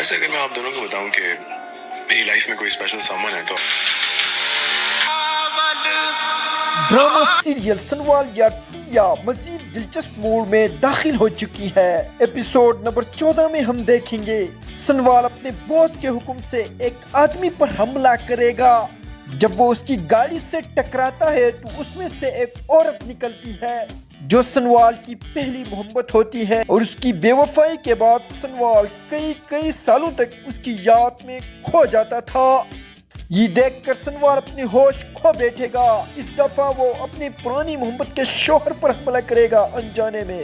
ویسے اگر میں آپ دونوں کو بتاؤں کہ میری لائف میں کوئی اسپیشل سامن ہے تو ڈرامہ سیریل سنوال یا ٹیا مزید دلچسپ موڑ میں داخل ہو چکی ہے۔ ایپیسوڈ نمبر 14 میں ہم دیکھیں گے سنوال اپنے باس کے حکم سے ایک آدمی پر حملہ کرے گا۔ جب وہ اس کی گاڑی سے ٹکراتا ہے تو اس میں سے ایک عورت نکلتی ہے جو سنوال کی پہلی محبت ہوتی ہے، اور اس کی بے وفائی کے بعد سنوال کئی سالوں تک اس کی یاد میں کھو جاتا تھا۔ یہ دیکھ کر سنوال اپنے ہوش کھو بیٹھے گا۔ اس دفعہ وہ اپنی پرانی محبت کے شوہر پر حملہ کرے گا انجانے میں۔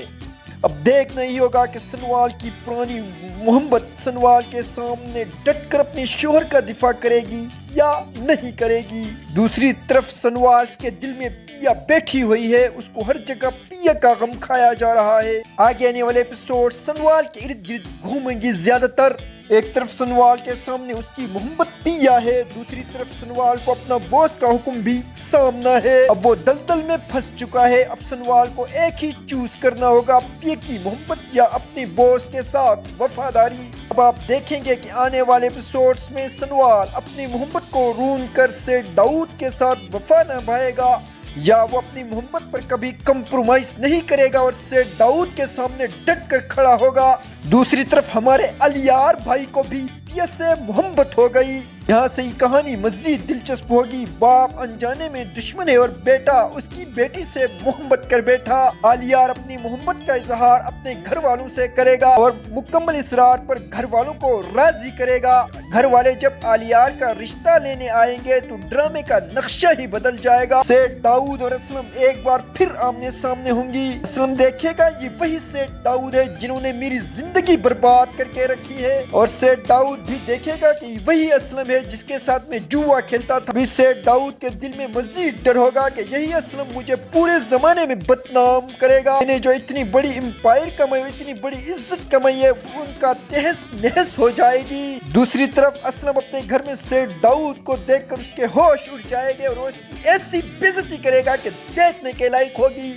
اب دیکھنا ہی ہوگا کہ سنوال کی پرانی محبت سنوال کے سامنے ڈٹ کر اپنے شوہر کا دفاع کرے گی یا نہیں کرے گی۔ دوسری طرف سنوال کے دل میں پیا بیٹھی ہوئی ہے، اس کو ہر جگہ پیا کا غم کھایا جا رہا ہے۔ آگے آنے والے ایپیسوڈ سنوال کے ارد گرد گھومیں گی زیادہ تر۔ ایک طرف سنوال کے سامنے اس کی محبت پیا ہے، دوسری طرف سنوال کو اپنا باس کا حکم بھی سامنا ہے۔ اب وہ دلدل میں پھنس چکا ہے۔ اب سنوال کو ایک ہی چوز کرنا ہوگا، پیا کی محبت یا اپنے باس کے ساتھ وفاداری۔ اب آپ دیکھیں گے کہ آنے والے ایپیسوڈز میں سنوال اپنی محبت کو رون کر سیٹ داؤد کے ساتھ وفا نبھائے گا، یا وہ اپنی محبت پر کبھی کمپرومائز نہیں کرے گا اور سیٹ داؤد کے سامنے ڈٹ کر کھڑا ہوگا۔ دوسری طرف ہمارے الیار بھائی کو بھی پیا سے محبت ہو گئی۔ یہاں سے یہ کہانی مزید دلچسپ ہوگی۔ باپ انجانے میں دشمن ہے اور بیٹا اس کی بیٹی سے محبت کر بیٹھا۔ الیار اپنی محبت کا اظہار اپنے گھر والوں سے کرے گا اور مکمل اصرار پر گھر والوں کو راضی کرے گا۔ گھر والے جب الیار کا رشتہ لینے آئیں گے تو ڈرامے کا نقشہ ہی بدل جائے گا۔ سیٹ داؤد اور اسلم ایک بار پھر آمنے سامنے ہوں گی۔ اسلم دیکھے گا یہ وہی سیٹ داؤد ہے جنہوں نے میری زندگی برباد کر کے رکھی ہے، اور سیٹ داؤد بھی دیکھے گا کہ وہی اسلم ہے جس کے ساتھ میں جوا کھیلتا تھا۔ ابھی سیٹ داؤد کے دل میں مزید ڈر ہوگا کہ یہی اسلم مجھے پورے زمانے میں بدنام کرے گا۔ میں نے جو اتنی بڑی امپائر کمائی، اتنی بڑی عزت کمائی ہے، ان کا تہس نہس ہو جائے گی۔ دوسری طرف اسلم اپنے گھر میں سیٹ داؤد کو دیکھ کر اس کے ہوش اڑ جائے گے اور وہ اس کی ایسی بے عزتی کرے گا کہ دیکھنے کے لائق ہوگی۔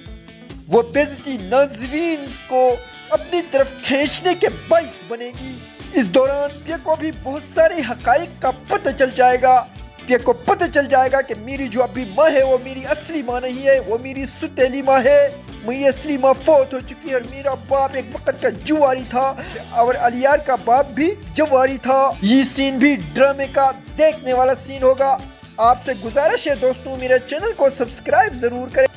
وہ بے عزتی ناظرین کو اپنی طرف کھینچنے کے باعث بنے گی۔ اس دوران پیا کو بھی بہت سارے حقائق کا پتہ چل جائے گا۔ پیا کو پتہ چل جائے گا کہ میری جو ابھی ماں ہے وہ میری اصلی ماں نہیں ہے، وہ میری ستیلی ماں ہے۔ میری اصلی ماں فوت ہو چکی ہے اور میرا باپ ایک وقت کا جواری تھا، اور الیار کا باپ بھی جواری تھا۔ یہ سین بھی ڈرامے کا دیکھنے والا سین ہوگا۔ آپ سے گزارش ہے دوستوں، میرے چینل کو سبسکرائب ضرور کریں۔